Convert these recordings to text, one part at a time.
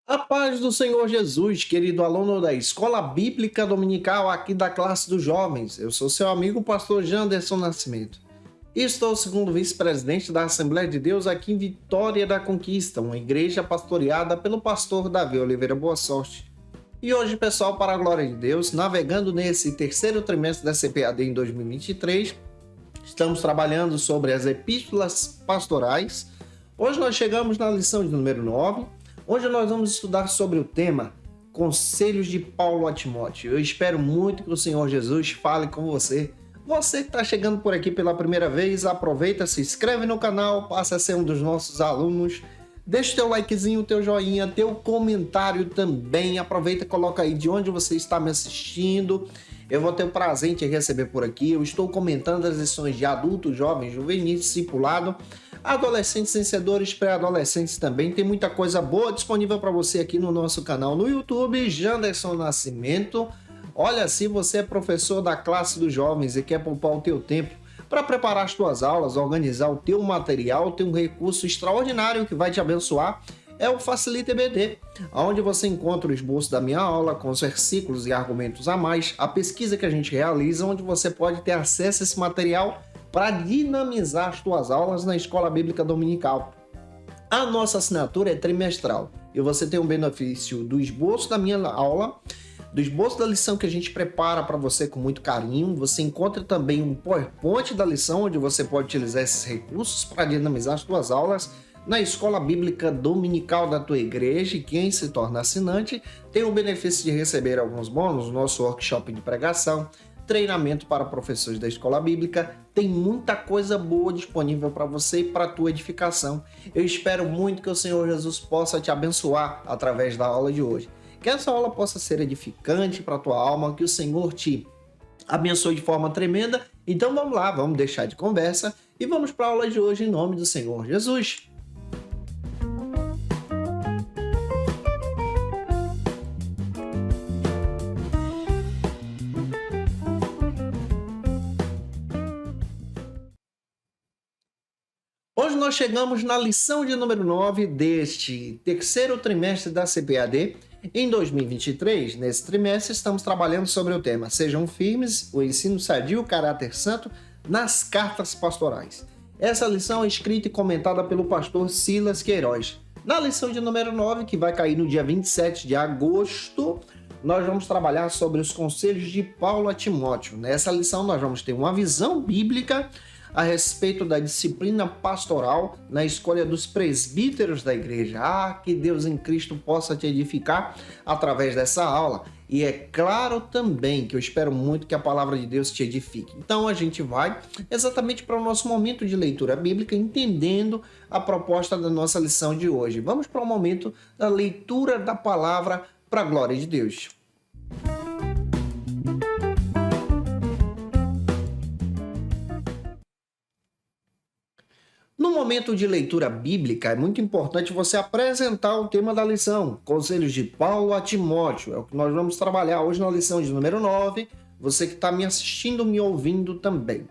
A paz do Senhor Jesus, querido aluno da Escola Bíblica Dominical aqui da classe dos jovens. Eu sou seu amigo, pastor Janderson Nascimento. E estou segundo vice-presidente da Assembleia de Deus aqui em Vitória da Conquista, uma igreja pastoreada pelo pastor Davi Oliveira Boa Sorte. E hoje, pessoal, para a glória de Deus, navegando nesse terceiro trimestre da CPAD em 2023, estamos trabalhando sobre as epístolas pastorais. Hoje nós chegamos na lição de número 9, onde nós vamos estudar sobre o tema Conselhos de Paulo a Timóteo. Eu espero muito que o Senhor Jesus fale com você. Você que está chegando por aqui pela primeira vez, aproveita, se inscreve no canal, passa a ser um dos nossos alunos. Deixa o teu likezinho, o teu joinha, teu comentário também. Aproveita e coloca aí de onde você está me assistindo. Eu vou ter o prazer em te receber por aqui. Eu estou comentando as lições de adultos, jovens, juvenis, discipulado, adolescentes, vencedores, pré-adolescentes também. Tem muita coisa boa disponível para você aqui no nosso canal no YouTube, Janderson Nascimento. Olha, se você é professor da classe dos jovens e quer poupar o teu tempo para preparar as tuas aulas, organizar o teu material, tem um recurso extraordinário que vai te abençoar, é o Facilita EBD, onde você encontra o esboço da minha aula com os versículos e argumentos a mais, a pesquisa que a gente realiza, onde você pode ter acesso a esse material para dinamizar as tuas aulas na Escola Bíblica Dominical. A nossa assinatura é trimestral e você tem um benefício do esboço da minha aula, do esboço da lição que a gente prepara para você com muito carinho. Você encontra também um PowerPoint da lição, onde você pode utilizar esses recursos para dinamizar as tuas aulas na Escola Bíblica Dominical da tua igreja. E quem se torna assinante tem o benefício de receber alguns bônus, nosso workshop de pregação, treinamento para professores da Escola Bíblica. Tem muita coisa boa disponível para você e para a tua edificação. Eu espero muito que o Senhor Jesus possa te abençoar através da aula de hoje. Que essa aula possa ser edificante para a tua alma, que o Senhor te abençoe de forma tremenda. Então vamos lá, vamos deixar de conversa e vamos para a aula de hoje em nome do Senhor Jesus. Hoje nós chegamos na lição de número 9 deste terceiro trimestre da CPAD. Em 2023, nesse trimestre, estamos trabalhando sobre o tema Sejam Firmes, o ensino sadio, o caráter santo nas cartas pastorais. Essa lição é escrita e comentada pelo pastor Silas Queiroz. Na lição de número 9, que vai cair no dia 27 de agosto, nós vamos trabalhar sobre os conselhos de Paulo a Timóteo. Nessa lição nós vamos ter uma visão bíblica a respeito da disciplina pastoral na escolha dos presbíteros da igreja. Que Deus em Cristo possa te edificar através dessa aula. E é claro também que eu espero muito que a palavra de Deus te edifique. Então a gente vai exatamente para o nosso momento de leitura bíblica, entendendo a proposta da nossa lição de hoje. Vamos para o momento da leitura da palavra para a glória de Deus. No momento de leitura bíblica, é muito importante você apresentar o tema da lição, Conselhos de Paulo a Timóteo. É o que nós vamos trabalhar hoje na lição de número 9, você que está me assistindo, me ouvindo também.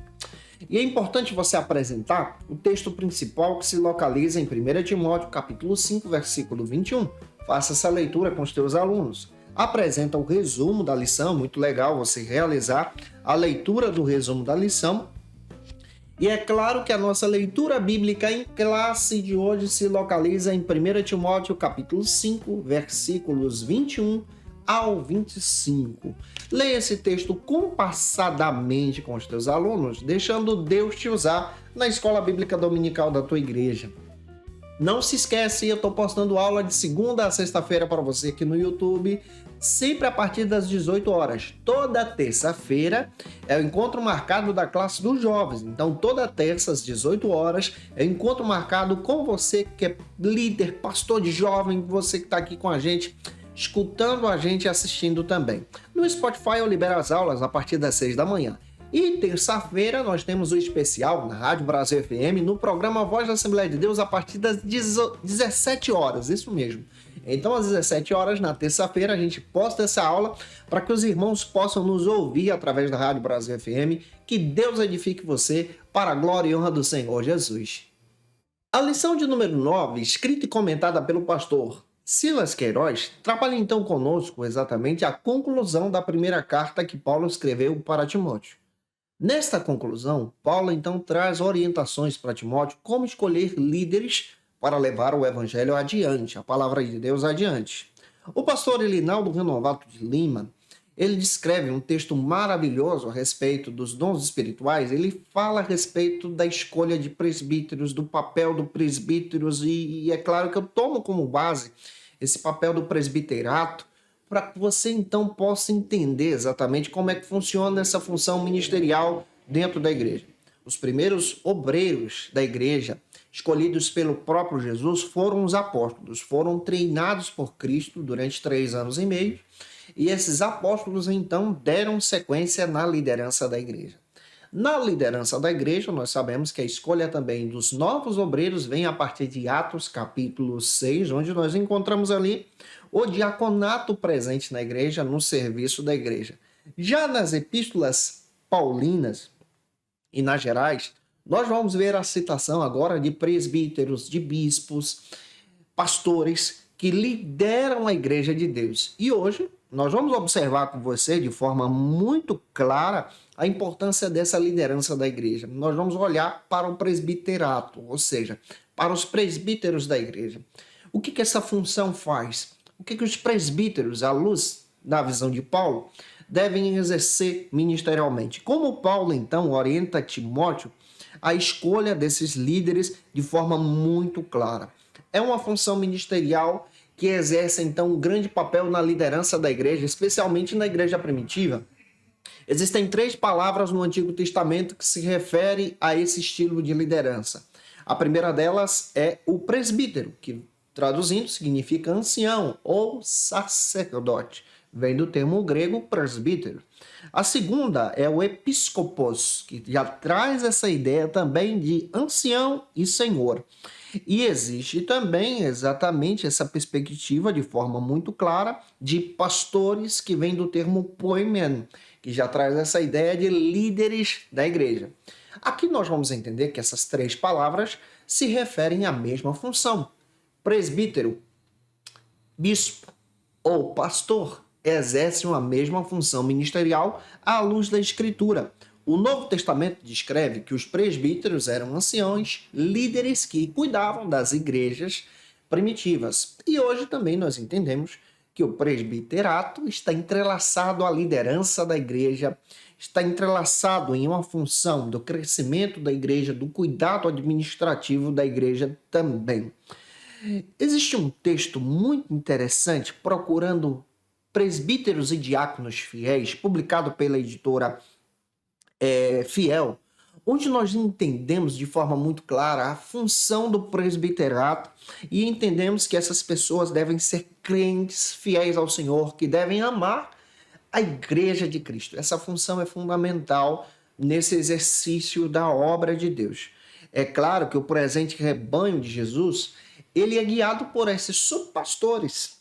E é importante você apresentar o texto principal que se localiza em 1 Timóteo, capítulo 5, versículo 21. Faça essa leitura com os teus alunos. Apresenta o resumo da lição, muito legal você realizar a leitura do resumo da lição. E é claro que a nossa leitura bíblica em classe de hoje se localiza em 1 Timóteo capítulo 5, versículos 21 ao 25. Leia esse texto compassadamente com os teus alunos, deixando Deus te usar na Escola Bíblica Dominical da tua igreja. Não se esquece, eu estou postando aula de segunda a sexta-feira para você aqui no YouTube, sempre a partir das 18 horas. Toda terça-feira é o encontro marcado da classe dos jovens. Então, toda terça às 18 horas é o encontro marcado com você que é líder, pastor de jovem, você que está aqui com a gente, escutando a gente e assistindo também. No Spotify eu libero as aulas a partir das 6 da manhã. E terça-feira nós temos o especial na Rádio Brasil FM, no programa Voz da Assembleia de Deus, a partir das 17 horas, isso mesmo. Então, às 17 horas, na terça-feira, a gente posta essa aula para que os irmãos possam nos ouvir através da Rádio Brasil FM. Que Deus edifique você para a glória e honra do Senhor Jesus. A lição de número 9, escrita e comentada pelo pastor Silas Queiroz, trabalha então conosco exatamente a conclusão da primeira carta que Paulo escreveu para Timóteo. Nesta conclusão, Paulo então traz orientações para Timóteo como escolher líderes para levar o evangelho adiante, a palavra de Deus adiante. O pastor Elinaldo Renovato de Lima, ele descreve um texto maravilhoso a respeito dos dons espirituais. Ele fala a respeito da escolha de presbíteros, do papel do presbíteros, e é claro que eu tomo como base esse papel do presbiterato para que você então possa entender exatamente como é que funciona essa função ministerial dentro da igreja. Os primeiros obreiros da igreja, escolhidos pelo próprio Jesus, foram os apóstolos, foram treinados por Cristo durante 3 anos e meio, e esses apóstolos então deram sequência na liderança da igreja. Na liderança da igreja, nós sabemos que a escolha também dos novos obreiros vem a partir de Atos capítulo 6, onde nós encontramos ali o diaconato presente na igreja, no serviço da igreja. Já nas epístolas paulinas e nas gerais, nós vamos ver a citação agora de presbíteros, de bispos, pastores que lideram a igreja de Deus. E hoje nós vamos observar com você de forma muito clara a importância dessa liderança da igreja. Nós vamos olhar para o presbiterato, ou seja, para os presbíteros da igreja. O que essa função faz? O que os presbíteros, à luz da visão de Paulo, devem exercer ministerialmente? Como Paulo, então, orienta Timóteo a escolha desses líderes de forma muito clara. É uma função ministerial que exerce, então, um grande papel na liderança da igreja, especialmente na igreja primitiva. Existem 3 palavras no Antigo Testamento que se referem a esse estilo de liderança. A primeira delas é o presbítero, que traduzindo significa ancião ou sacerdote. Vem do termo grego presbítero. A segunda é o episcopos, que já traz essa ideia também de ancião e senhor. E existe também exatamente essa perspectiva de forma muito clara de pastores, que vem do termo poimen, que já traz essa ideia de líderes da igreja. Aqui nós vamos entender que essas 3 palavras se referem à mesma função. Presbítero, bispo ou pastor exercem a mesma função ministerial à luz da Escritura. O Novo Testamento descreve que os presbíteros eram anciões, líderes que cuidavam das igrejas primitivas. E hoje também nós entendemos que o presbiterato está entrelaçado à liderança da igreja, está entrelaçado em uma função do crescimento da igreja, do cuidado administrativo da igreja também. Existe um texto muito interessante procurando presbíteros e diáconos fiéis, publicado pela editora Fiel, onde nós entendemos de forma muito clara a função do presbiterato e entendemos que essas pessoas devem ser crentes, fiéis ao Senhor, que devem amar a igreja de Cristo. Essa função é fundamental nesse exercício da obra de Deus. É claro que o presente rebanho de Jesus, ele é guiado por esses subpastores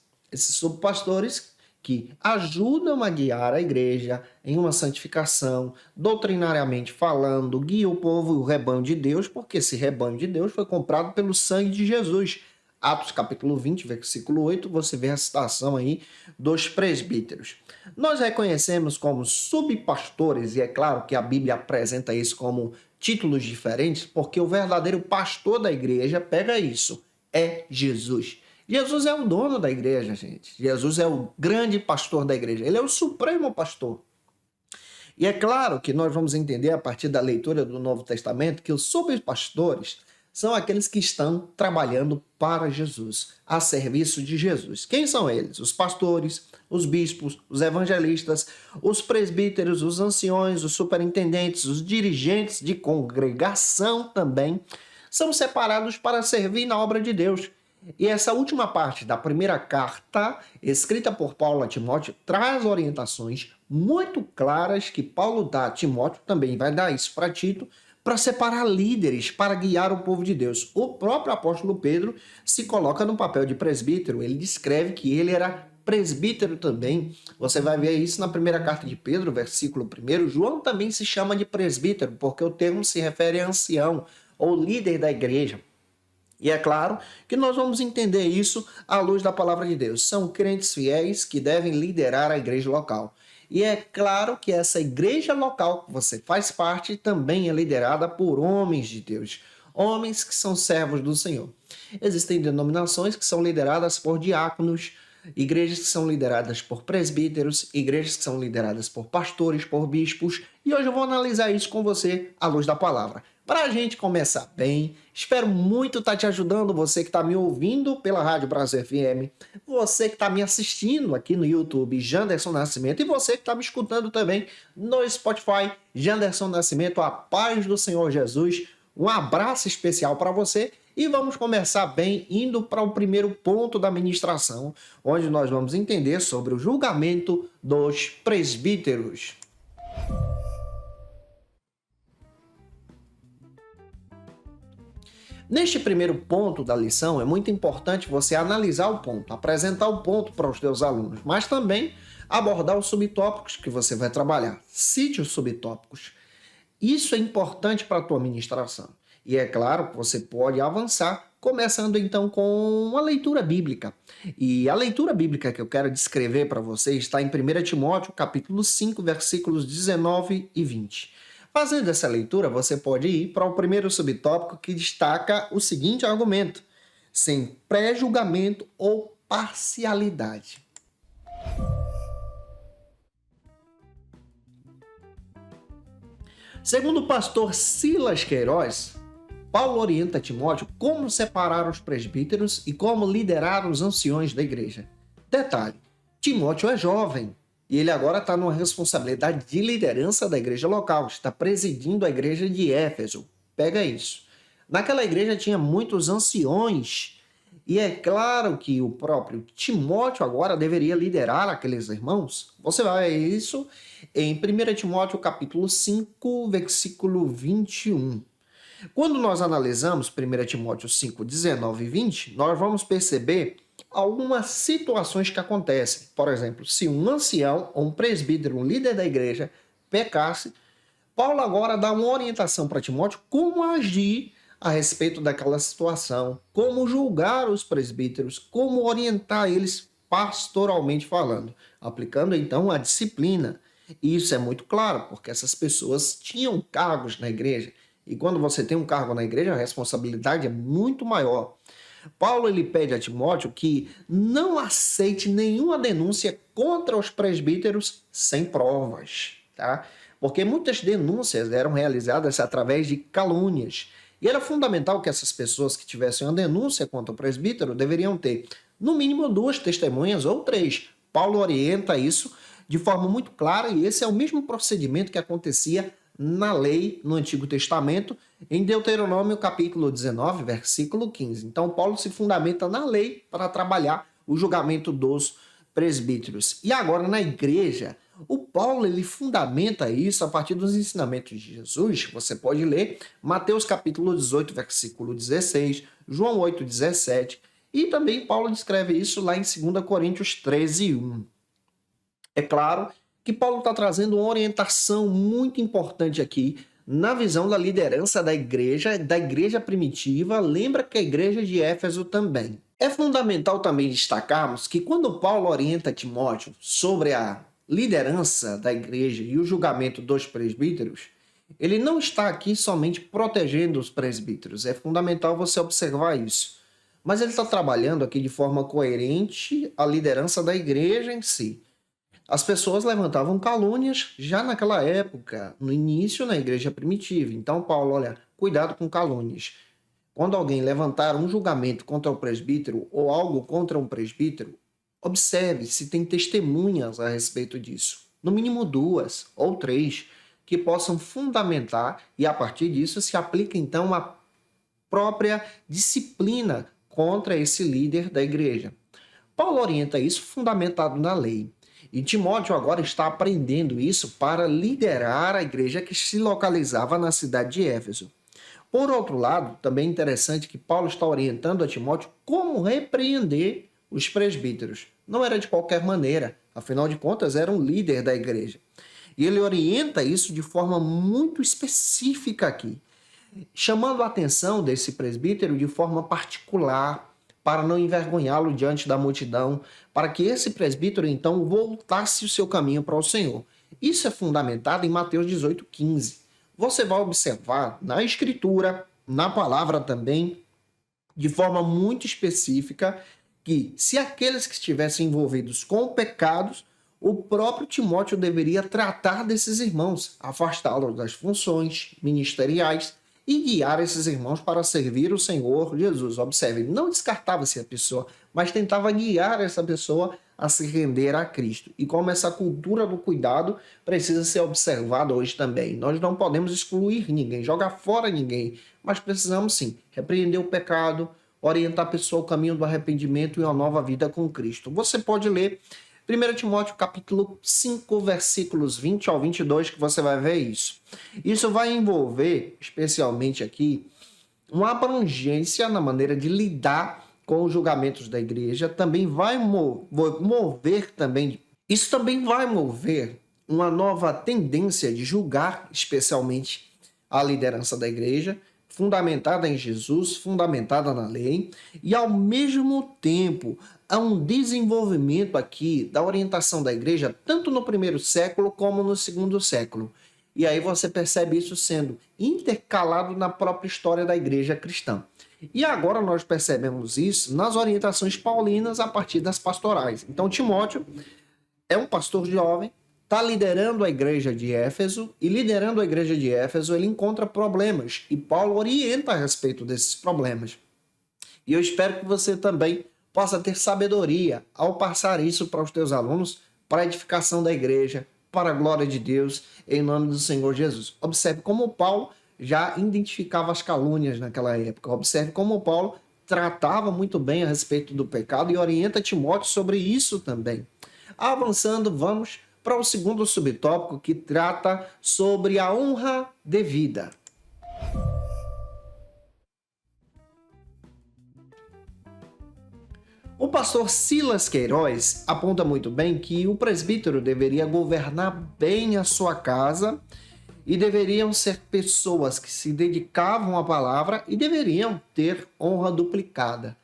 que ajudam a guiar a igreja em uma santificação, doutrinariamente falando, guia o povo e o rebanho de Deus, porque esse rebanho de Deus foi comprado pelo sangue de Jesus. Atos capítulo 20, versículo 8, você vê a citação aí dos presbíteros. Nós reconhecemos como subpastores, e é claro que a Bíblia apresenta isso como títulos diferentes, porque o verdadeiro pastor da igreja, pega isso, é Jesus. Jesus é o dono da igreja, gente. Jesus é o grande pastor da igreja. Ele é o supremo pastor. E é claro que nós vamos entender a partir da leitura do Novo Testamento que os subpastores são aqueles que estão trabalhando para Jesus, a serviço de Jesus. Quem são eles? Os pastores, os bispos, os evangelistas, os presbíteros, os anciões, os superintendentes, os dirigentes de congregação também são separados para servir na obra de Deus. E essa última parte da primeira carta, escrita por Paulo a Timóteo, traz orientações muito claras que Paulo dá a Timóteo, também vai dar isso para Tito, para separar líderes para guiar o povo de Deus. O próprio apóstolo Pedro se coloca no papel de presbítero, ele descreve que ele era presbítero também. Você vai ver isso na primeira carta de Pedro, versículo 1. João também se chama de presbítero, porque o termo se refere a ancião ou líder da igreja. E é claro que nós vamos entender isso à luz da palavra de Deus. São crentes fiéis que devem liderar a igreja local. E é claro que essa igreja local que você faz parte também é liderada por homens de Deus, homens que são servos do Senhor. Existem denominações que são lideradas por diáconos, igrejas que são lideradas por presbíteros, igrejas que são lideradas por pastores, por bispos, e hoje eu vou analisar isso com você à luz da palavra. Para a gente começar bem, espero muito estar te ajudando, você que está me ouvindo pela Rádio Brasil FM, você que está me assistindo aqui no YouTube, Janderson Nascimento, e você que está me escutando também no Spotify, Janderson Nascimento, a paz do Senhor Jesus. Um abraço especial para você e vamos começar bem indo para o primeiro ponto da ministração, onde nós vamos entender sobre o julgamento dos presbíteros. Neste primeiro ponto da lição, é muito importante você analisar o ponto, apresentar o ponto para os seus alunos, mas também abordar os subtópicos que você vai trabalhar. Cite os subtópicos. Isso é importante para a tua ministração. E é claro que você pode avançar, começando então com uma leitura bíblica. E a leitura bíblica que eu quero descrever para você está em 1 Timóteo, capítulo 5, versículos 19 e 20. Fazendo essa leitura, você pode ir para o primeiro subtópico que destaca o seguinte argumento: sem pré-julgamento ou parcialidade. Segundo o pastor Silas Queiroz, Paulo orienta Timóteo como separar os presbíteros e como liderar os anciões da igreja. Detalhe, Timóteo é jovem e ele agora está numa responsabilidade de liderança da igreja local, está presidindo a igreja de Éfeso. Pega isso. Naquela igreja tinha muitos anciões e é claro que o próprio Timóteo agora deveria liderar aqueles irmãos. Você vai ver isso em 1 Timóteo capítulo 5, versículo 21. Quando nós analisamos 1 Timóteo 5, 19 e 20, nós vamos perceber algumas situações que acontecem. Por exemplo, se um ancião ou um presbítero, um líder da igreja, pecasse, Paulo agora dá uma orientação para Timóteo como agir a respeito daquela situação, como julgar os presbíteros, como orientar eles pastoralmente falando, aplicando então a disciplina. E isso é muito claro, porque essas pessoas tinham cargos na igreja. E quando você tem um cargo na igreja, a responsabilidade é muito maior. Paulo ele pede a Timóteo que não aceite nenhuma denúncia contra os presbíteros sem provas, tá? Porque muitas denúncias eram realizadas através de calúnias. E era fundamental que essas pessoas que tivessem uma denúncia contra o presbítero deveriam ter, no mínimo, 2 testemunhas ou 3. Paulo orienta isso de forma muito clara e esse é o mesmo procedimento que acontecia na lei no Antigo Testamento, em Deuteronômio capítulo 19, versículo 15. Então, Paulo se fundamenta na lei para trabalhar o julgamento dos presbíteros. E agora, na igreja, o Paulo ele fundamenta isso a partir dos ensinamentos de Jesus. Você pode ler Mateus capítulo 18, versículo 16, João 8, 17, e também Paulo descreve isso lá em 2 Coríntios 13, 1. É claro que Paulo está trazendo uma orientação muito importante aqui na visão da liderança da igreja primitiva. Lembra que a igreja de Éfeso também. É fundamental também destacarmos que quando Paulo orienta Timóteo sobre a liderança da igreja e o julgamento dos presbíteros, ele não está aqui somente protegendo os presbíteros. É fundamental você observar isso. Mas ele está trabalhando aqui de forma coerente a liderança da igreja em si. As pessoas levantavam calúnias já naquela época, no início na igreja primitiva. Então, Paulo, olha, cuidado com calúnias. Quando alguém levantar um julgamento contra o presbítero ou algo contra um presbítero, observe se tem testemunhas a respeito disso. No mínimo 2 ou 3 que possam fundamentar e, a partir disso, se aplica então a própria disciplina contra esse líder da igreja. Paulo orienta isso fundamentado na lei. E Timóteo agora está aprendendo isso para liderar a igreja que se localizava na cidade de Éfeso. Por outro lado, também é interessante que Paulo está orientando a Timóteo como repreender os presbíteros. Não era de qualquer maneira, afinal de contas, era um líder da igreja. E ele orienta isso de forma muito específica aqui, chamando a atenção desse presbítero de forma particular, para não envergonhá-lo diante da multidão, para que esse presbítero então voltasse o seu caminho para o Senhor. Isso é fundamentado em Mateus 18,15. Você vai observar na Escritura, na palavra também, de forma muito específica, que se aqueles que estivessem envolvidos com pecados, o próprio Timóteo deveria tratar desses irmãos, afastá-los das funções ministeriais e guiar esses irmãos para servir o Senhor Jesus. Observe, não descartava-se a pessoa, mas tentava guiar essa pessoa a se render a Cristo. E como essa cultura do cuidado precisa ser observada hoje também. Nós não podemos excluir ninguém, jogar fora ninguém, mas precisamos sim repreender o pecado, orientar a pessoa ao caminho do arrependimento e uma nova vida com Cristo. Você pode ler 1 Timóteo capítulo 5, versículos 20 ao 22, que você vai ver isso. Isso vai envolver, especialmente aqui, uma abrangência na maneira de lidar com os julgamentos da igreja. Também vai mover também, isso também vai mover uma nova tendência de julgar, especialmente a liderança da igreja, fundamentada em Jesus, fundamentada na lei, e ao mesmo tempo há um desenvolvimento aqui da orientação da igreja, tanto no primeiro século como no segundo século. E aí você percebe isso sendo intercalado na própria história da igreja cristã. E agora nós percebemos isso nas orientações paulinas a partir das pastorais. Então Timóteo é um pastor jovem, está liderando a igreja de Éfeso, e liderando a igreja de Éfeso ele encontra problemas, e Paulo orienta a respeito desses problemas. E eu espero que você também possa ter sabedoria ao passar isso para os teus alunos, para a edificação da igreja, para a glória de Deus, em nome do Senhor Jesus. Observe como Paulo já identificava as calúnias naquela época. Observe como Paulo tratava muito bem a respeito do pecado e orienta Timóteo sobre isso também. Avançando, vamos para o segundo subtópico, que trata sobre a honra devida. O pastor Silas Queiroz aponta muito bem que o presbítero deveria governar bem a sua casa e deveriam ser pessoas que se dedicavam à palavra e deveriam ter honra duplicada.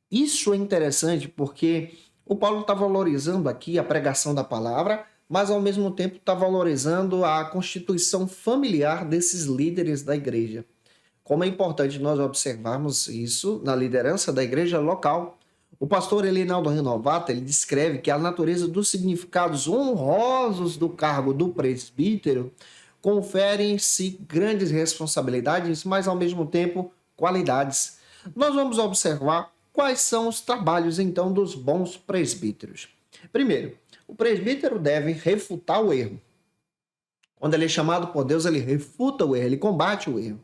Isso é interessante porque o Paulo está valorizando aqui a pregação da palavra, mas ao mesmo tempo está valorizando a constituição familiar desses líderes da igreja. Como é importante nós observarmos isso na liderança da igreja local. O pastor Elinaldo Renovato, ele descreve que a natureza dos significados honrosos do cargo do presbítero conferem-se grandes responsabilidades, mas ao mesmo tempo qualidades. Nós vamos observar quais são os trabalhos então dos bons presbíteros. Primeiro, o presbítero deve refutar o erro. Quando ele é chamado por Deus, ele refuta o erro, ele combate o erro.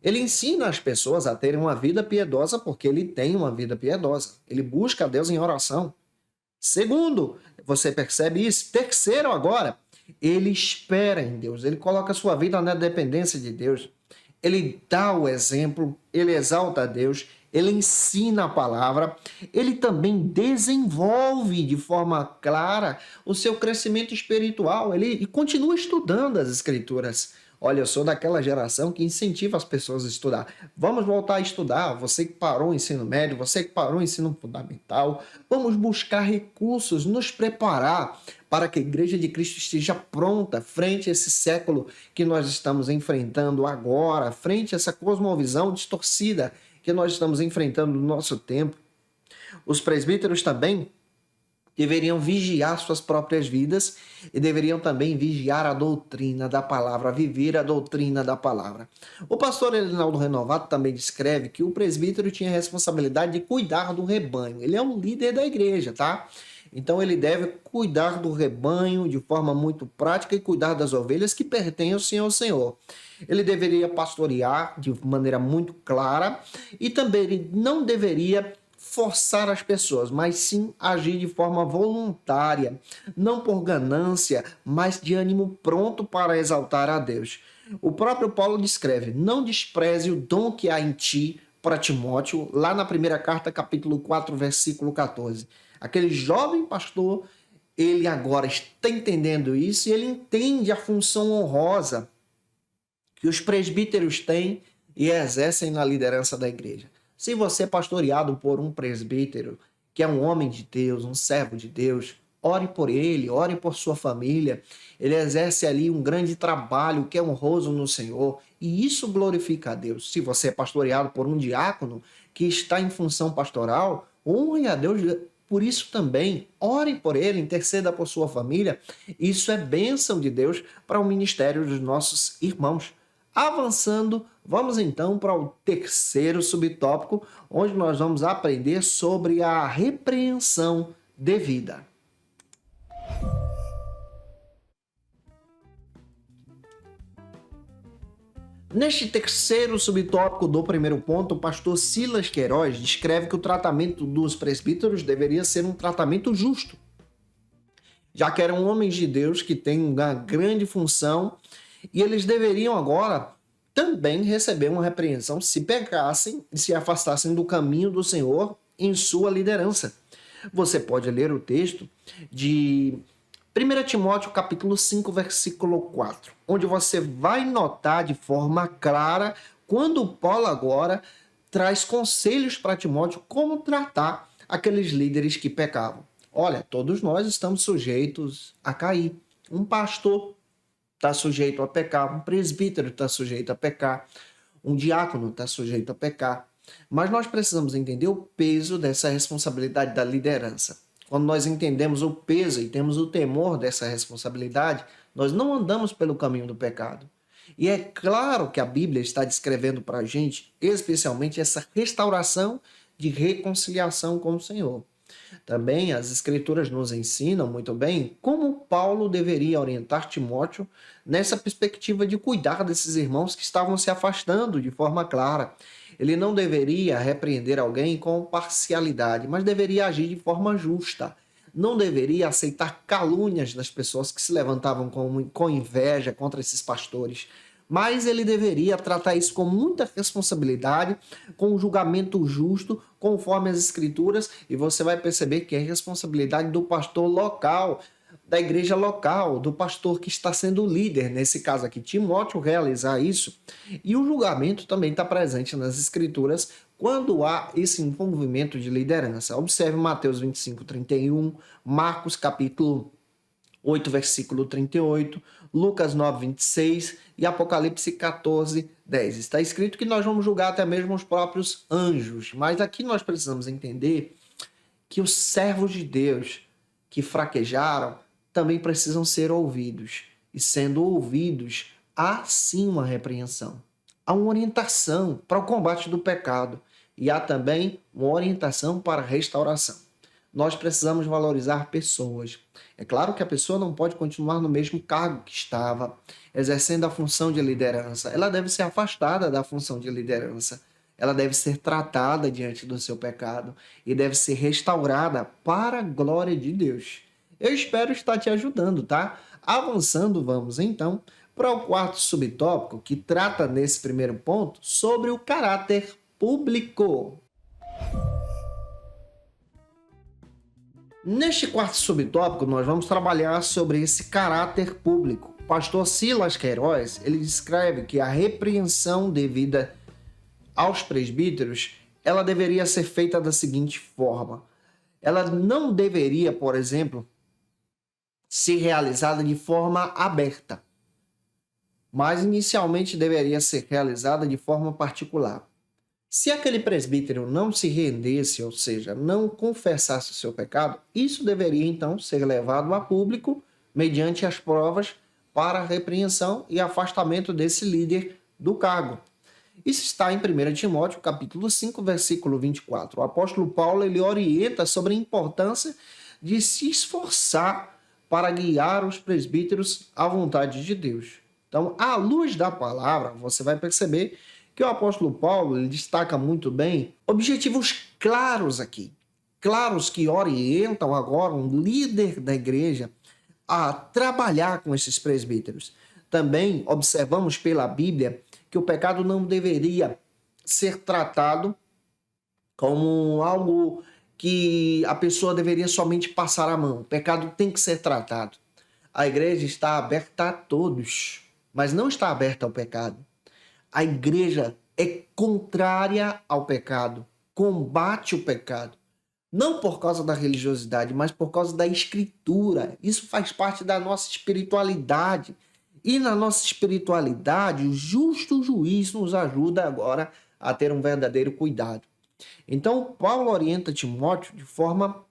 Ele ensina as pessoas a terem uma vida piedosa porque ele tem uma vida piedosa. Ele busca a Deus em oração. Segundo, você percebe isso. Terceiro, agora, ele espera em Deus. Ele coloca a sua vida na dependência de Deus. Ele dá o exemplo, ele exalta a Deus, ele ensina a palavra, ele também desenvolve de forma clara o seu crescimento espiritual. Ele continua estudando as Escrituras. Olha, eu sou daquela geração que incentiva as pessoas a estudar. Vamos voltar a estudar. Você que parou o ensino médio, você que parou o ensino fundamental. Vamos buscar recursos, nos preparar para que a Igreja de Cristo esteja pronta frente a esse século que nós estamos enfrentando agora, frente a essa cosmovisão distorcida que nós estamos enfrentando no nosso tempo. Os presbíteros também deveriam vigiar suas próprias vidas e deveriam também vigiar a doutrina da palavra, viver a doutrina da palavra. O pastor Elinaldo Renovato também descreve que o presbítero tinha a responsabilidade de cuidar do rebanho. Ele é um líder da igreja, tá? Então ele deve cuidar do rebanho de forma muito prática e cuidar das ovelhas que pertencem ao Senhor. Ele deveria pastorear de maneira muito clara e também ele não deveria forçar as pessoas, mas sim agir de forma voluntária, não por ganância, mas de ânimo pronto para exaltar a Deus. O próprio Paulo descreve: não despreze o dom que há em ti para Timóteo, lá na primeira carta, capítulo 4, versículo 14. Aquele jovem pastor, ele agora está entendendo isso e ele entende a função honrosa que os presbíteros têm e exercem na liderança da igreja. Se você é pastoreado por um presbítero, que é um homem de Deus, um servo de Deus, ore por ele, ore por sua família. Ele exerce ali um grande trabalho que é honroso no Senhor e isso glorifica a Deus. Se você é pastoreado por um diácono que está em função pastoral, honre a Deus por isso também. Ore por ele, interceda por sua família. Isso é bênção de Deus para o ministério dos nossos irmãos. Avançando, vamos então para o terceiro subtópico, onde nós vamos aprender sobre a repreensão devida. Neste terceiro subtópico do primeiro ponto, o pastor Silas Queiroz descreve que o tratamento dos presbíteros deveria ser um tratamento justo, já que eram homens de Deus que têm uma grande função e eles deveriam agora também receber uma repreensão se pecassem e se afastassem do caminho do Senhor em sua liderança. Você pode ler o texto de 1 Timóteo capítulo 5, versículo 4, onde você vai notar de forma clara quando Paulo agora traz conselhos para Timóteo como tratar aqueles líderes que pecavam. Olha, todos nós estamos sujeitos a cair. Um pastor está sujeito a pecar, um presbítero está sujeito a pecar, um diácono está sujeito a pecar. Mas nós precisamos entender o peso dessa responsabilidade da liderança. Quando nós entendemos o peso e temos o temor dessa responsabilidade, nós não andamos pelo caminho do pecado. E é claro que a Bíblia está descrevendo para a gente, especialmente, essa restauração de reconciliação com o Senhor. Também as Escrituras nos ensinam muito bem como Paulo deveria orientar Timóteo nessa perspectiva de cuidar desses irmãos que estavam se afastando de forma clara. Ele não deveria repreender alguém com parcialidade, mas deveria agir de forma justa. Não deveria aceitar calúnias das pessoas que se levantavam com inveja contra esses pastores. Mas ele deveria tratar isso com muita responsabilidade, com um julgamento justo, conforme as Escrituras, e você vai perceber que é responsabilidade do pastor local, da igreja local, do pastor que está sendo líder, nesse caso aqui, Timóteo, realizar isso. E o julgamento também está presente nas Escrituras quando há esse envolvimento de liderança. Observe Mateus 25, 31, Marcos capítulo 8, versículo 38, Lucas 9, 26 e Apocalipse 14, 10. Está escrito que nós vamos julgar até mesmo os próprios anjos, mas aqui nós precisamos entender que os servos de Deus que fraquejaram também precisam ser ouvidos. E sendo ouvidos, há sim uma repreensão. Há uma orientação para o combate do pecado e há também uma orientação para a restauração. Nós precisamos valorizar pessoas. É claro que a pessoa não pode continuar no mesmo cargo que estava, exercendo a função de liderança. Ela deve ser afastada da função de liderança. Ela deve ser tratada diante do seu pecado e deve ser restaurada para a glória de Deus. Eu espero estar te ajudando, tá? Avançando, vamos então para o quarto subtópico, que trata nesse primeiro ponto sobre o caráter público. Neste quarto subtópico, nós vamos trabalhar sobre esse caráter público. O pastor Silas Queiroz, ele descreve que a repreensão devida aos presbíteros, ela deveria ser feita da seguinte forma. Ela não deveria, por exemplo, ser realizada de forma aberta, mas inicialmente deveria ser realizada de forma particular. Se aquele presbítero não se rendesse, ou seja, não confessasse o seu pecado, isso deveria então ser levado a público mediante as provas para a repreensão e afastamento desse líder do cargo. Isso está em 1 Timóteo, capítulo 5, versículo 24. O apóstolo Paulo ele orienta sobre a importância de se esforçar para guiar os presbíteros à vontade de Deus. Então, à luz da palavra, você vai perceber que o apóstolo Paulo ele destaca muito bem objetivos claros aqui, claros que orientam agora um líder da igreja a trabalhar com esses presbíteros. Também observamos pela Bíblia que o pecado não deveria ser tratado como algo que a pessoa deveria somente passar a mão. O pecado tem que ser tratado. A igreja está aberta a todos, mas não está aberta ao pecado. A igreja é contrária ao pecado, combate o pecado. Não por causa da religiosidade, mas por causa da escritura. Isso faz parte da nossa espiritualidade. E na nossa espiritualidade, o justo juiz nos ajuda agora a ter um verdadeiro cuidado. Então, Paulo orienta Timóteo de forma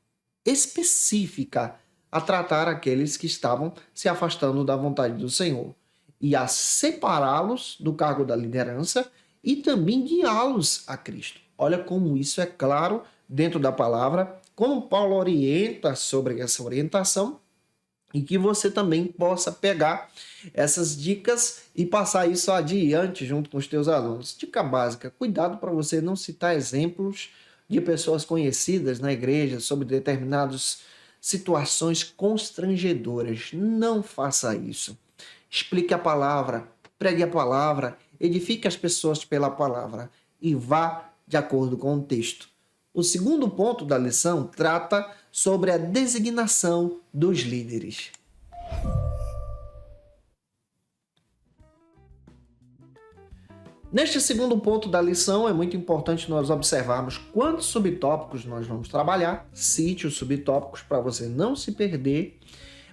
específica a tratar aqueles que estavam se afastando da vontade do Senhor e a separá-los do cargo da liderança e também guiá-los a Cristo. Olha como isso é claro dentro da palavra, como Paulo orienta sobre essa orientação e que você também possa pegar essas dicas e passar isso adiante junto com os teus alunos. Dica básica, cuidado para você não citar exemplos de pessoas conhecidas na igreja sobre determinadas situações constrangedoras. Não faça isso. Explique a palavra, pregue a palavra, edifique as pessoas pela palavra e vá de acordo com o texto. O segundo ponto da lição trata sobre a designação dos líderes. Neste segundo ponto da lição, é muito importante nós observarmos quantos subtópicos nós vamos trabalhar. Cite os subtópicos para você não se perder.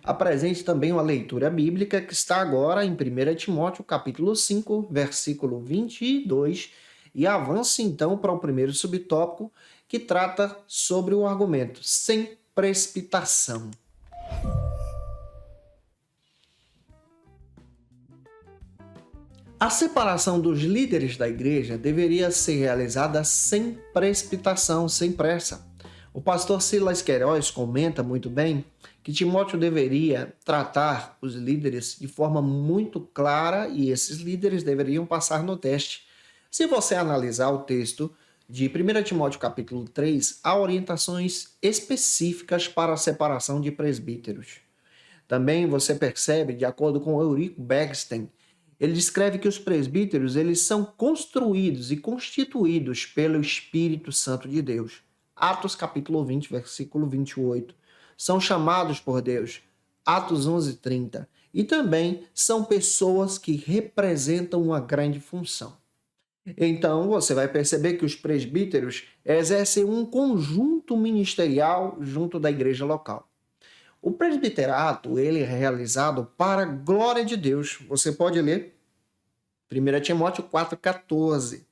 Apresente também uma leitura bíblica que está agora em 1 Timóteo, capítulo 5, versículo 22, e avance então para o primeiro subtópico, que trata sobre o argumento sem precipitação. A separação dos líderes da igreja deveria ser realizada sem precipitação, sem pressa. O pastor Silas Queiroz comenta muito bem que Timóteo deveria tratar os líderes de forma muito clara e esses líderes deveriam passar no teste. Se você analisar o texto de 1 Timóteo capítulo 3, há orientações específicas para a separação de presbíteros. Também você percebe, de acordo com Eurico Bergstein, ele descreve que os presbíteros eles são construídos e constituídos pelo Espírito Santo de Deus. Atos capítulo 20, versículo 28. São chamados por Deus. Atos 11:30. E também são pessoas que representam uma grande função. Então, você vai perceber que os presbíteros exercem um conjunto ministerial junto da igreja local. O presbiterato, ele é realizado para a glória de Deus. Você pode ler 1 Timóteo 4,14.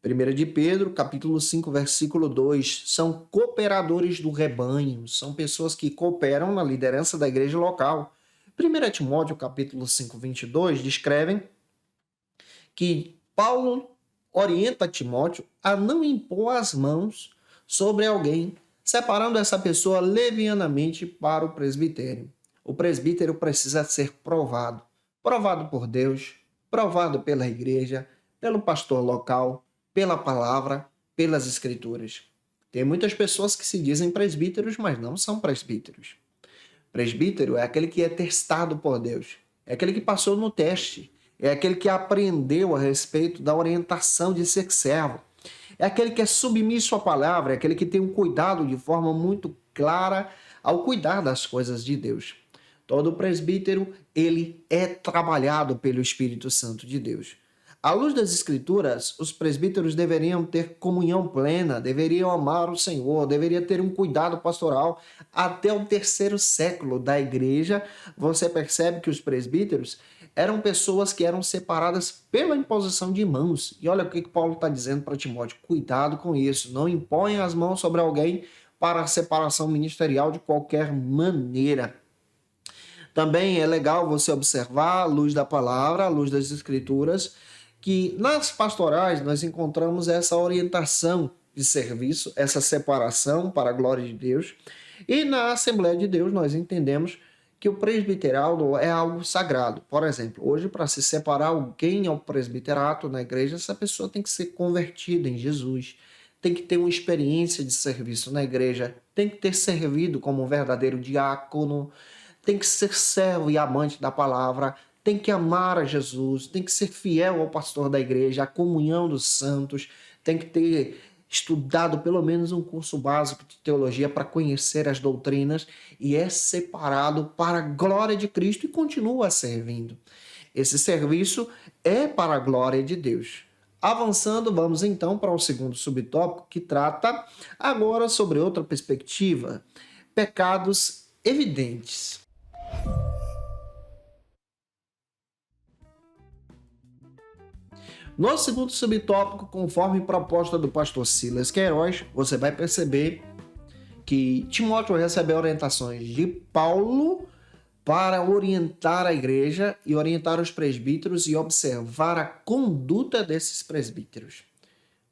1 de Pedro, capítulo 5, versículo 2. São cooperadores do rebanho, são pessoas que cooperam na liderança da igreja local. 1 Timóteo, capítulo 5, 22, descrevem que Paulo orienta Timóteo a não impor as mãos sobre alguém, separando essa pessoa levianamente para o presbitério. O presbítero precisa ser provado por Deus, provado pela igreja, pelo pastor local, pela palavra, pelas escrituras. Tem muitas pessoas que se dizem presbíteros, mas não são presbíteros. Presbítero é aquele que é testado por Deus, é aquele que passou no teste, é aquele que aprendeu a respeito da orientação de ser servo. É aquele que é submisso à palavra, é aquele que tem um cuidado de forma muito clara ao cuidar das coisas de Deus. Todo presbítero, ele é trabalhado pelo Espírito Santo de Deus. À luz das Escrituras, os presbíteros deveriam ter comunhão plena, deveriam amar o Senhor, deveriam ter um cuidado pastoral. Até o 3º século da igreja, você percebe que os presbíteros eram pessoas que eram separadas pela imposição de mãos. E olha o que Paulo está dizendo para Timóteo, cuidado com isso, não imponha as mãos sobre alguém para a separação ministerial de qualquer maneira. Também é legal você observar, à luz da palavra, à luz das Escrituras, que nas pastorais nós encontramos essa orientação de serviço, essa separação para a glória de Deus. E na Assembleia de Deus nós entendemos que o presbiterato é algo sagrado. Por exemplo, hoje, para se separar alguém ao presbiterato na igreja, essa pessoa tem que ser convertida em Jesus, tem que ter uma experiência de serviço na igreja, tem que ter servido como um verdadeiro diácono, tem que ser servo e amante da palavra, tem que amar a Jesus, tem que ser fiel ao pastor da igreja, à comunhão dos santos, tem que ter estudado pelo menos um curso básico de teologia para conhecer as doutrinas e é separado para a glória de Cristo e continua servindo. Esse serviço é para a glória de Deus. Avançando, vamos então para o segundo subtópico, que trata agora sobre outra perspectiva: pecados evidentes. No segundo subtópico, conforme proposta do pastor Silas Queiroz, você vai perceber que Timóteo recebeu orientações de Paulo para orientar a igreja e orientar os presbíteros e observar a conduta desses presbíteros.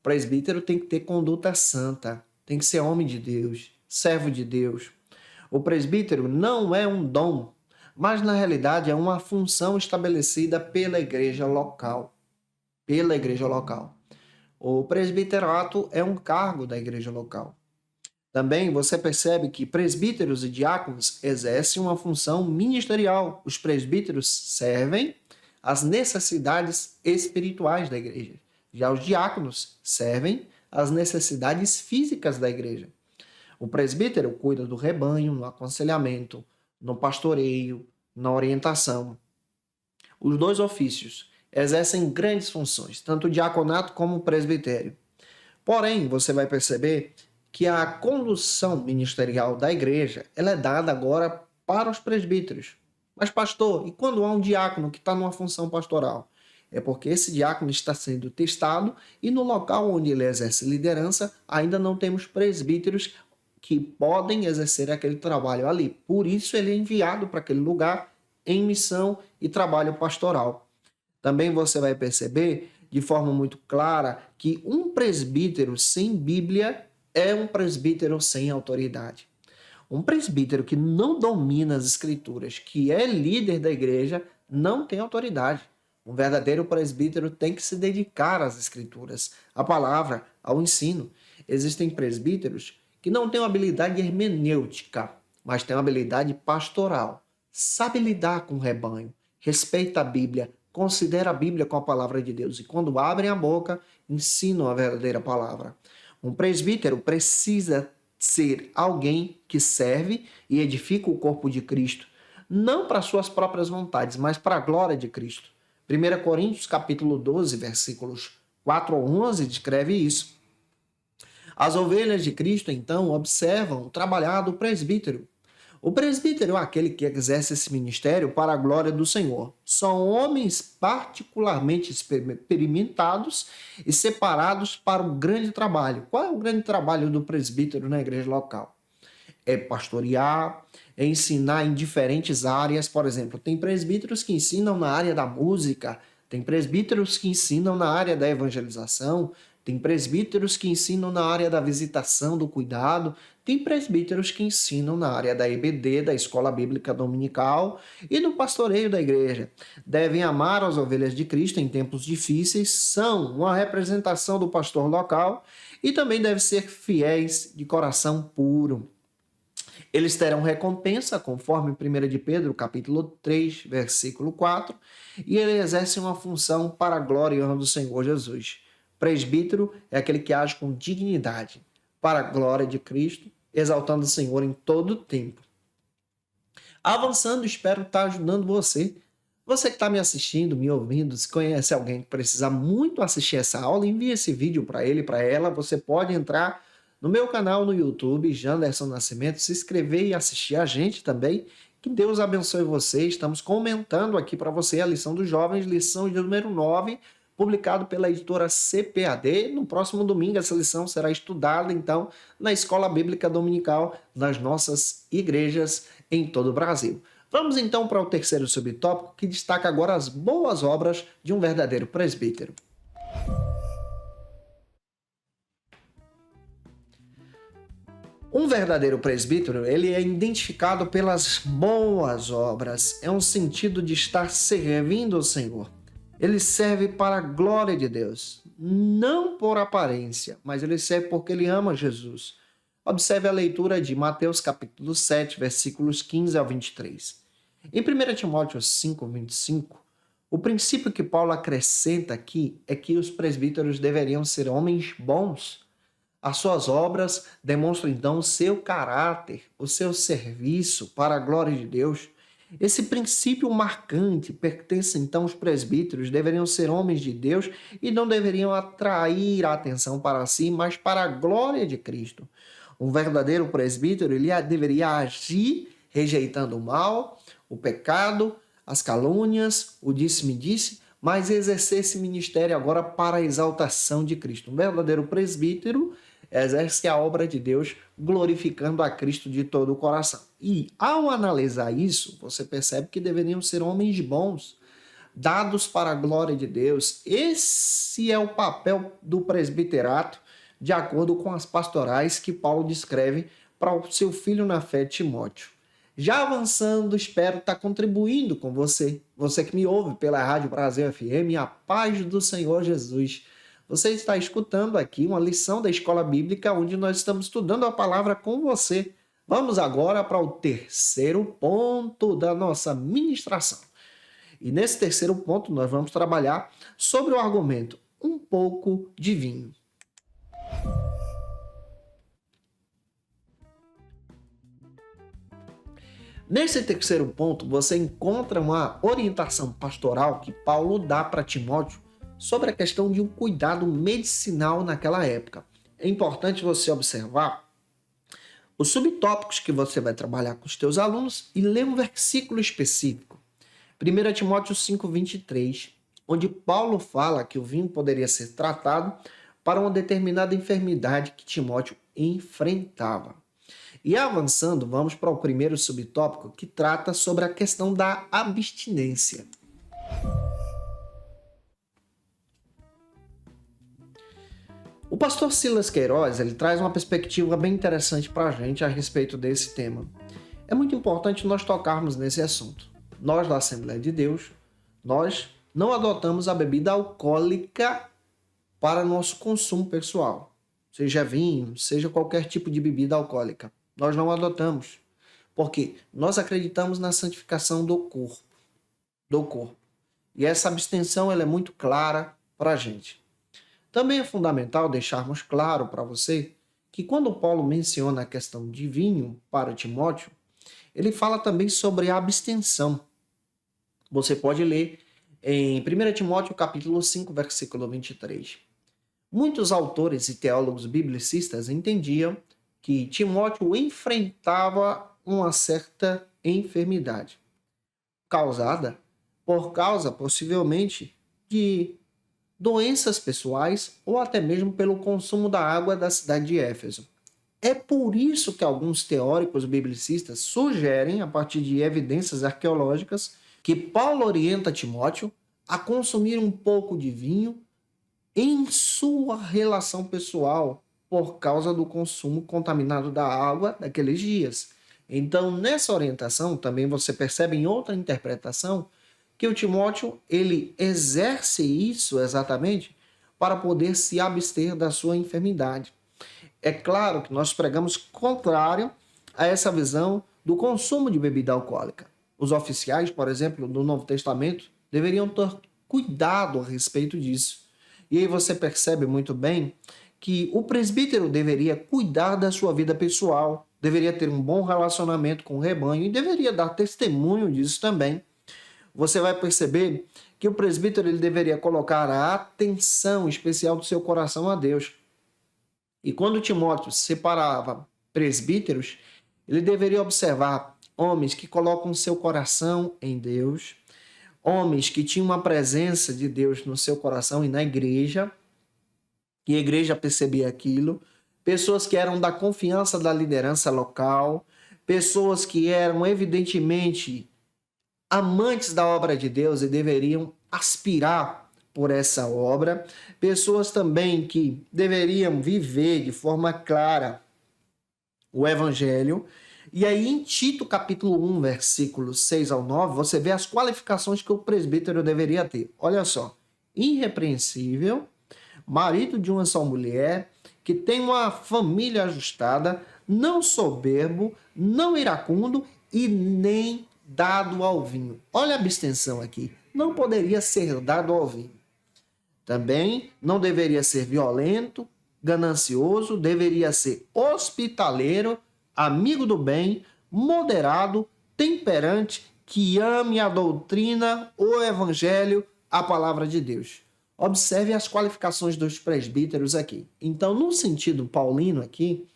O presbítero tem que ter conduta santa, tem que ser homem de Deus, servo de Deus. O presbítero não é um dom, mas na realidade é uma função estabelecida pela igreja local. O presbiterato é um cargo da igreja local. Também você percebe que presbíteros e diáconos exercem uma função ministerial. Os presbíteros servem às necessidades espirituais da igreja. Já os diáconos servem às necessidades físicas da igreja. O presbítero cuida do rebanho, no aconselhamento, no pastoreio, na orientação. Os dois ofícios exercem grandes funções, tanto o diaconato como o presbitério. Porém, você vai perceber que a condução ministerial da igreja ela é dada agora para os presbíteros. Mas, pastor, e quando há um diácono que está numa função pastoral? É porque esse diácono está sendo testado e no local onde ele exerce liderança ainda não temos presbíteros que podem exercer aquele trabalho ali. Por isso ele é enviado para aquele lugar em missão e trabalho pastoral. Também você vai perceber de forma muito clara que um presbítero sem Bíblia é um presbítero sem autoridade. Um presbítero que não domina as escrituras, que é líder da igreja, não tem autoridade. Um verdadeiro presbítero tem que se dedicar às escrituras, à palavra, ao ensino. Existem presbíteros que não têm uma habilidade hermenêutica, mas têm uma habilidade pastoral. Sabe lidar com o rebanho, respeita a Bíblia, considera a Bíblia com a palavra de Deus e quando abrem a boca, ensinam a verdadeira palavra. Um presbítero precisa ser alguém que serve e edifica o corpo de Cristo, não para suas próprias vontades, mas para a glória de Cristo. 1 Coríntios capítulo 12, versículos 4 a 11, descreve isso. As ovelhas de Cristo, então, observam o trabalhar do presbítero. O presbítero é aquele que exerce esse ministério para a glória do Senhor. São homens particularmente experimentados e separados para o grande trabalho. Qual é o grande trabalho do presbítero na igreja local? É pastorear, é ensinar em diferentes áreas. Por exemplo, tem presbíteros que ensinam na área da música, tem presbíteros que ensinam na área da evangelização, tem presbíteros que ensinam na área da visitação, do cuidado, tem presbíteros que ensinam na área da EBD, da Escola Bíblica Dominical e do pastoreio da igreja. Devem amar as ovelhas de Cristo em tempos difíceis, são uma representação do pastor local e também devem ser fiéis de coração puro. Eles terão recompensa, conforme 1 de Pedro, capítulo 3, versículo 4, e ele exerce uma função para a glória e honra do Senhor Jesus. Presbítero é aquele que age com dignidade, para a glória de Cristo, exaltando o Senhor em todo o tempo. Avançando, espero estar ajudando você. Você que está me assistindo, me ouvindo, se conhece alguém que precisa muito assistir essa aula, envie esse vídeo para ele, para ela. Você pode entrar no meu canal no YouTube, Janderson Nascimento, se inscrever e assistir a gente também. Que Deus abençoe você. Estamos comentando aqui para você a lição dos jovens, lição de número 9, publicado pela editora CPAD. No próximo domingo, essa lição será estudada, então, na Escola Bíblica Dominical, nas nossas igrejas em todo o Brasil. Vamos, então, para o terceiro subtópico, que destaca agora as boas obras de um verdadeiro presbítero. Um verdadeiro presbítero, ele é identificado pelas boas obras, é um sentido de estar servindo o Senhor. Ele serve para a glória de Deus, não por aparência, mas ele serve porque ele ama Jesus. Observe a leitura de Mateus capítulo 7, versículos 15 ao 23. Em 1 Timóteo 5, 25, o princípio que Paulo acrescenta aqui é que os presbíteros deveriam ser homens bons. As suas obras demonstram então o seu caráter, o seu serviço para a glória de Deus. Esse princípio marcante pertence então aos presbíteros, deveriam ser homens de Deus e não deveriam atrair a atenção para si, mas para a glória de Cristo. Um verdadeiro presbítero, ele deveria agir rejeitando o mal, o pecado, as calúnias, o disse-me-disse, mas exercer esse ministério agora para a exaltação de Cristo. Um verdadeiro presbítero exerce a obra de Deus glorificando a Cristo de todo o coração. E ao analisar isso, você percebe que deveriam ser homens bons, dados para a glória de Deus. Esse é o papel do presbiterato, de acordo com as pastorais que Paulo descreve para o seu filho na fé, Timóteo. Já avançando, espero estar contribuindo com você que me ouve pela Rádio Brasil FM, a paz do Senhor Jesus. Você está escutando aqui uma lição da Escola Bíblica, onde nós estamos estudando a palavra com você. Vamos agora para o terceiro ponto da nossa ministração. E nesse terceiro ponto nós vamos trabalhar sobre o argumento um pouco de vinho. Nesse terceiro ponto, você encontra uma orientação pastoral que Paulo dá para Timóteo sobre a questão de um cuidado medicinal naquela época. É importante você observar os subtópicos que você vai trabalhar com os teus alunos e ler um versículo específico. 1 Timóteo 5:23, onde Paulo fala que o vinho poderia ser tratado para uma determinada enfermidade que Timóteo enfrentava. E avançando, vamos para o primeiro subtópico, que trata sobre a questão da abstinência. O pastor Silas Queiroz, ele traz uma perspectiva bem interessante para a gente a respeito desse tema. É muito importante nós tocarmos nesse assunto. Nós, da Assembleia de Deus, nós não adotamos a bebida alcoólica para nosso consumo pessoal. Seja vinho, seja qualquer tipo de bebida alcoólica. Nós não adotamos, porque nós acreditamos na santificação do corpo. E essa abstenção ela é muito clara para a gente. Também é fundamental deixarmos claro para você que quando Paulo menciona a questão de vinho para Timóteo, ele fala também sobre a abstenção. Você pode ler em 1 Timóteo capítulo 5, versículo 23. Muitos autores e teólogos biblicistas entendiam que Timóteo enfrentava uma certa enfermidade, causada por causa, possivelmente, de doenças pessoais ou até mesmo pelo consumo da água da cidade de Éfeso. É por isso que alguns teóricos biblicistas sugerem, a partir de evidências arqueológicas, que Paulo orienta Timóteo a consumir um pouco de vinho em sua relação pessoal, por causa do consumo contaminado da água daqueles dias. Então, nessa orientação, também você percebe em outra interpretação que o Timóteo, ele exerce isso exatamente para poder se abster da sua enfermidade. É claro que nós pregamos contrário a essa visão do consumo de bebida alcoólica. Os oficiais, por exemplo, do Novo Testamento, deveriam ter cuidado a respeito disso. E aí você percebe muito bem que o presbítero deveria cuidar da sua vida pessoal, deveria ter um bom relacionamento com o rebanho e deveria dar testemunho disso também. Você vai perceber que o presbítero ele deveria colocar a atenção especial do seu coração a Deus. E quando Timóteo separava presbíteros, ele deveria observar homens que colocam seu coração em Deus, homens que tinham uma presença de Deus no seu coração e na igreja, e a igreja percebia aquilo, pessoas que eram da confiança da liderança local, pessoas que eram evidentemente amantes da obra de Deus e deveriam aspirar por essa obra, pessoas também que deveriam viver de forma clara o Evangelho. E aí, em Tito, capítulo 1, versículos 6 ao 9, você vê as qualificações que o presbítero deveria ter. Olha só: irrepreensível, marido de uma só mulher, que tem uma família ajustada, não soberbo, não iracundo e nem dado ao vinho. Olha a abstenção aqui. Não poderia ser dado ao vinho. Também não deveria ser violento, ganancioso, deveria ser hospitaleiro, amigo do bem, moderado, temperante, que ame a doutrina, o evangelho, a palavra de Deus. Observe as qualificações dos presbíteros aqui. Então, no sentido paulino aqui,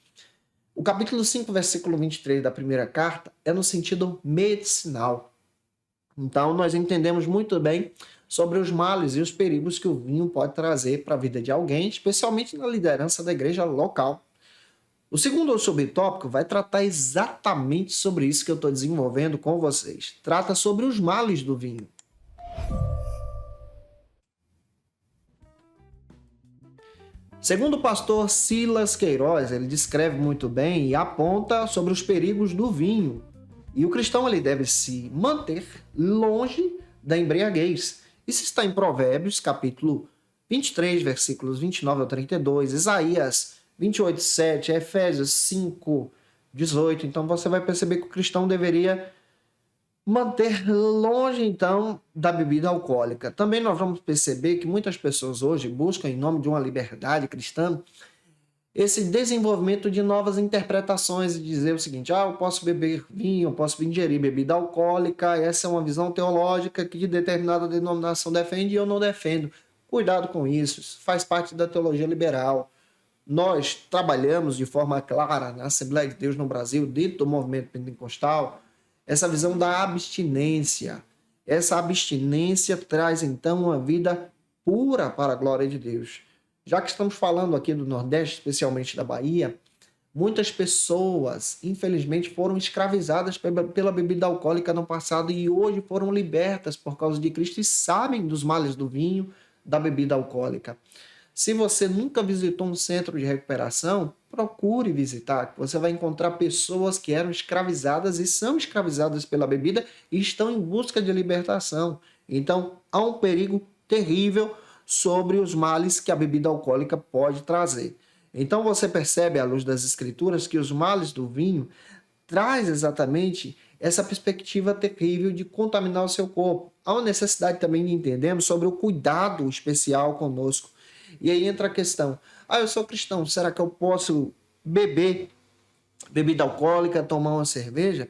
o capítulo 5, versículo 23 da primeira carta é no sentido medicinal. Então, nós entendemos muito bem sobre os males e os perigos que o vinho pode trazer para a vida de alguém, especialmente na liderança da igreja local. O segundo subtópico vai tratar exatamente sobre isso que eu estou desenvolvendo com vocês. Trata sobre os males do vinho. Segundo o pastor Silas Queiroz, ele descreve muito bem e aponta sobre os perigos do vinho. E o cristão ele deve se manter longe da embriaguez. Isso está em Provérbios, capítulo 23, versículos 29 ao 32, Isaías 28, 7, Efésios 5, 18. Então você vai perceber que o cristão deveria manter longe, então, da bebida alcoólica. Também nós vamos perceber que muitas pessoas hoje buscam, em nome de uma liberdade cristã, esse desenvolvimento de novas interpretações e dizer o seguinte: eu posso beber vinho, eu posso ingerir bebida alcoólica, essa é uma visão teológica que determinada denominação defende e eu não defendo. Cuidado com isso, isso faz parte da teologia liberal. Nós trabalhamos de forma clara na Assembleia de Deus no Brasil, dentro do movimento pentecostal, essa visão da abstinência. Essa abstinência traz, então, uma vida pura para a glória de Deus. Já que estamos falando aqui do Nordeste, especialmente da Bahia, muitas pessoas, infelizmente, foram escravizadas pela bebida alcoólica no passado e hoje foram libertas por causa de Cristo e sabem dos males do vinho, da bebida alcoólica. Se você nunca visitou um centro de recuperação, procure visitar. Você vai encontrar pessoas que eram escravizadas e são escravizadas pela bebida e estão em busca de libertação. Então, há um perigo terrível sobre os males que a bebida alcoólica pode trazer. Então, você percebe, à luz das Escrituras, que os males do vinho traz exatamente essa perspectiva terrível de contaminar o seu corpo. Há uma necessidade também de entendermos sobre o cuidado especial conosco. E aí entra a questão: eu sou cristão, será que eu posso beber bebida alcoólica, tomar uma cerveja?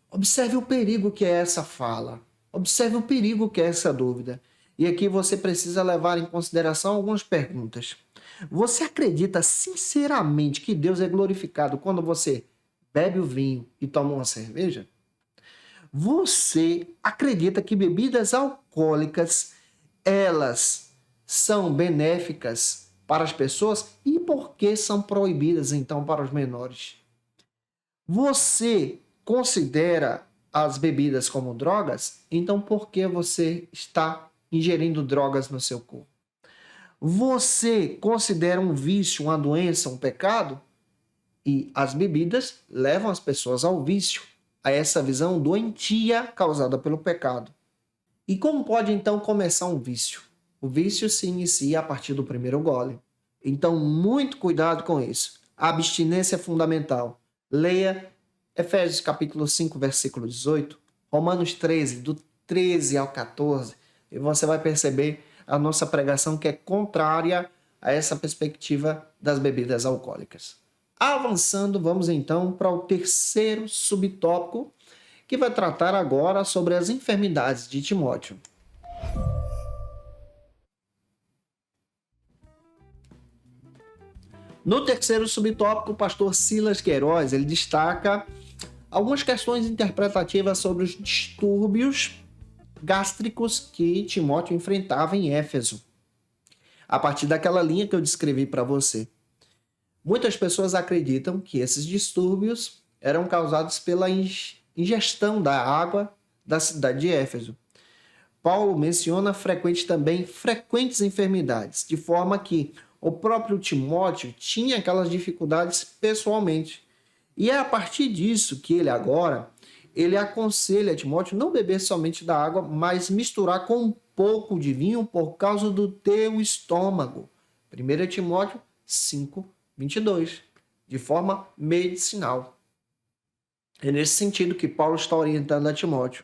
Observe o perigo que é essa fala. Observe o perigo que é essa dúvida. E aqui você precisa levar em consideração algumas perguntas. Você acredita sinceramente que Deus é glorificado quando você bebe o vinho e toma uma cerveja? Você acredita que bebidas alcoólicas, elas são benéficas para as pessoas e por que são proibidas, então, para os menores? Você considera as bebidas como drogas? Então, por que você está ingerindo drogas no seu corpo? Você considera um vício, uma doença, um pecado? E as bebidas levam as pessoas ao vício, a essa visão doentia causada pelo pecado. E como pode, então, começar um vício? O vício se inicia a partir do primeiro gole. Então, muito cuidado com isso. A abstinência é fundamental. Leia Efésios capítulo 5, versículo 18, Romanos 13, do 13 ao 14, e você vai perceber a nossa pregação que é contrária a essa perspectiva das bebidas alcoólicas. Avançando, vamos então para o terceiro subtópico, que vai tratar agora sobre as enfermidades de Timóteo. No terceiro subtópico, o pastor Silas Queiroz ele destaca algumas questões interpretativas sobre os distúrbios gástricos que Timóteo enfrentava em Éfeso, a partir daquela linha que eu descrevi para você. Muitas pessoas acreditam que esses distúrbios eram causados pela ingestão da água da cidade de Éfeso. Paulo menciona frequentes enfermidades, de forma que o próprio Timóteo tinha aquelas dificuldades pessoalmente. E é a partir disso que ele aconselha Timóteo não beber somente da água, mas misturar com um pouco de vinho por causa do teu estômago. 1 Timóteo 5:22, de forma medicinal. É nesse sentido que Paulo está orientando a Timóteo,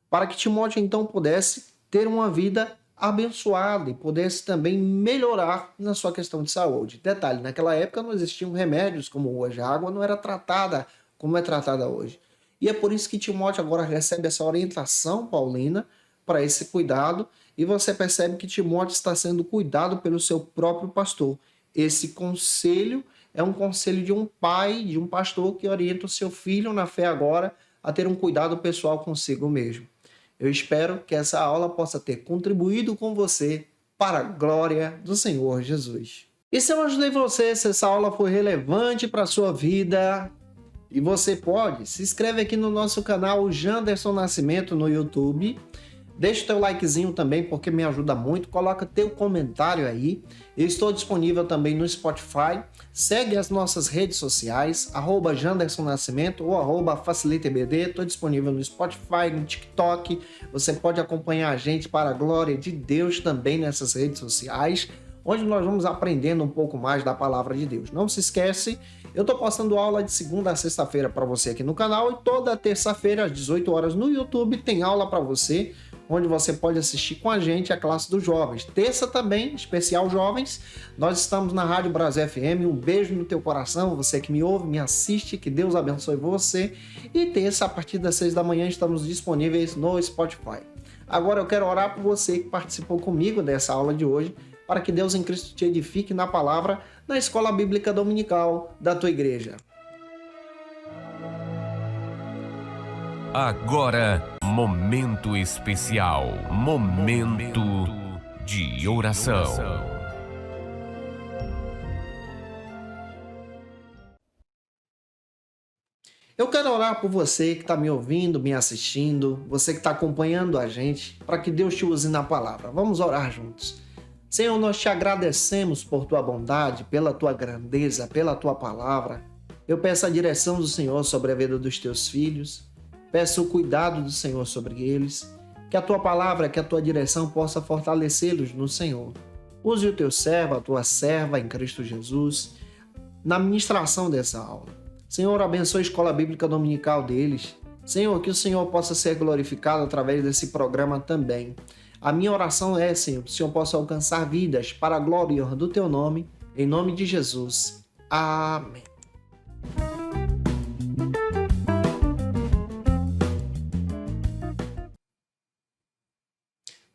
para que Timóteo então pudesse ter uma vida abençoada e pudesse também melhorar na sua questão de saúde. Detalhe, naquela época não existiam remédios como hoje, a água não era tratada como é tratada hoje. E é por isso que Timóteo agora recebe essa orientação paulina para esse cuidado, e você percebe que Timóteo está sendo cuidado pelo seu próprio pastor. Esse conselho é um conselho de um pai, de um pastor que orienta o seu filho na fé agora a ter um cuidado pessoal consigo mesmo. Eu espero que essa aula possa ter contribuído com você para a glória do Senhor Jesus. E se eu ajudei você, se essa aula foi relevante para a sua vida, e você pode, se inscreve aqui no nosso canal Janderson Nascimento no YouTube. Deixa o teu likezinho também, porque me ajuda muito. Coloca teu comentário aí. Eu estou disponível também no Spotify. Segue as nossas redes sociais, @Janderson Nascimento ou @FacilitaEBD. Estou disponível no Spotify, no TikTok. Você pode acompanhar a gente para a glória de Deus também nessas redes sociais, onde nós vamos aprendendo um pouco mais da palavra de Deus. Não se esquece, eu estou postando aula de segunda a sexta-feira para você aqui no canal, e toda terça-feira às 18 horas no YouTube tem aula para você, onde você pode assistir com a gente a classe dos jovens. Terça também, especial jovens, nós estamos na Rádio Brasil FM. Um beijo no teu coração, você que me ouve, me assiste, que Deus abençoe você. E terça, a partir das 6 da manhã, estamos disponíveis no Spotify. Agora eu quero orar por você que participou comigo dessa aula de hoje, para que Deus em Cristo te edifique na palavra, na escola bíblica dominical da tua igreja. Agora, momento especial, momento de oração. Eu quero orar por você que está me ouvindo, me assistindo, você que está acompanhando a gente, para que Deus te use na palavra. Vamos orar juntos. Senhor, nós te agradecemos por tua bondade, pela tua grandeza, pela tua palavra. Eu peço a direção do Senhor sobre a vida dos teus filhos. Peço o cuidado do Senhor sobre eles, que a tua palavra, que a tua direção possa fortalecê-los no Senhor. Use o teu servo, a tua serva em Cristo Jesus, na ministração dessa aula. Senhor, abençoe a escola bíblica dominical deles. Senhor, que o Senhor possa ser glorificado através desse programa também. A minha oração é, Senhor, que o Senhor possa alcançar vidas para a glória e honra do teu nome, em nome de Jesus. Amém.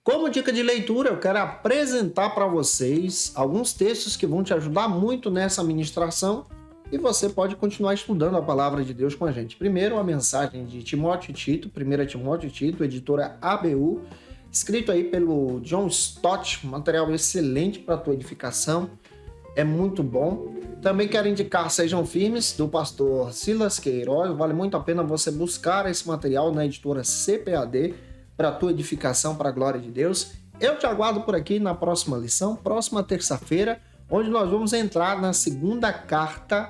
Como dica de leitura, eu quero apresentar para vocês alguns textos que vão te ajudar muito nessa ministração, e você pode continuar estudando a palavra de Deus com a gente. Primeiro, a mensagem de Timóteo e Tito, 1 Timóteo e Tito, editora ABU, escrito aí pelo John Stott, material excelente para a tua edificação, é muito bom. Também quero indicar Sejam Firmes, do pastor Silas Queiroz, vale muito a pena você buscar esse material na editora CPAD, para a tua edificação, para a glória de Deus. Eu te aguardo por aqui na próxima lição, próxima terça-feira, onde nós vamos entrar na segunda carta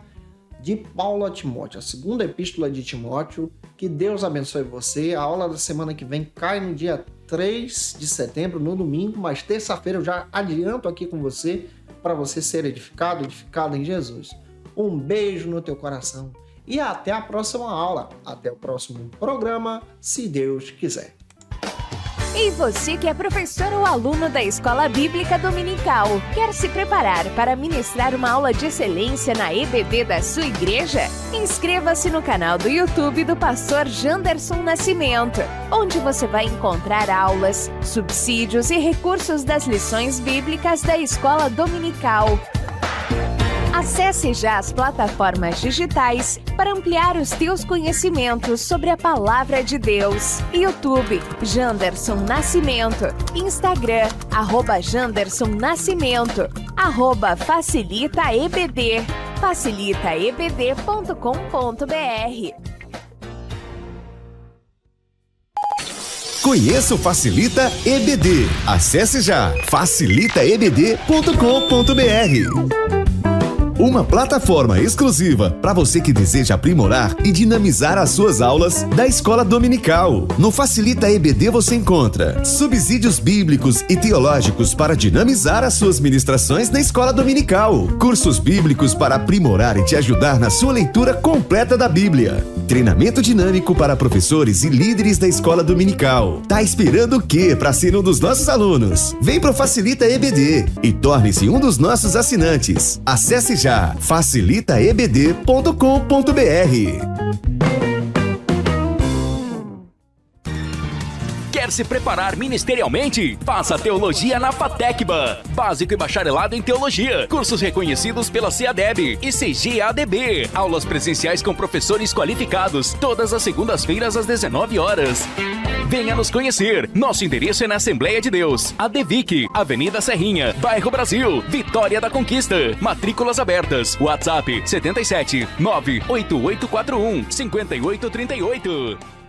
de Paulo a Timóteo, a segunda epístola de Timóteo. Que Deus abençoe você. A aula da semana que vem cai no dia 3 de setembro, no domingo, mas terça-feira eu já adianto aqui com você, para você ser edificado em Jesus. Um beijo no teu coração e até a próxima aula, até o próximo programa, se Deus quiser. E você que é professor ou aluno da Escola Bíblica Dominical, quer se preparar para ministrar uma aula de excelência na EBD da sua igreja? Inscreva-se no canal do YouTube do pastor Janderson Nascimento, onde você vai encontrar aulas, subsídios e recursos das lições bíblicas da Escola Dominical. Acesse já as plataformas digitais para ampliar os teus conhecimentos sobre a Palavra de Deus. YouTube, Janderson Nascimento. Instagram, @Janderson Nascimento. @FacilitaEBD. facilitaebd.com.br. Conheça o Facilita EBD. Acesse já facilitaebd.com.br. uma plataforma exclusiva para você que deseja aprimorar e dinamizar as suas aulas da Escola Dominical. No Facilita EBD você encontra subsídios bíblicos e teológicos para dinamizar as suas ministrações na Escola Dominical, cursos bíblicos para aprimorar e te ajudar na sua leitura completa da Bíblia, treinamento dinâmico para professores e líderes da Escola Dominical. Tá esperando o quê para ser um dos nossos alunos? Vem pro Facilita EBD e torne-se um dos nossos assinantes. Acesse já facilitaebd.com.br. Quer se preparar ministerialmente? Faça Teologia na FATECBA. Básico e bacharelado em Teologia. Cursos reconhecidos pela CEADEB e CGADB. Aulas presenciais com professores qualificados. Todas as segundas-feiras às 19 horas. Venha nos conhecer. Nosso endereço é na Assembleia de Deus, ADVIC, Avenida Serrinha, Bairro Brasil, Vitória da Conquista. Matrículas abertas. WhatsApp 77 98841 5838.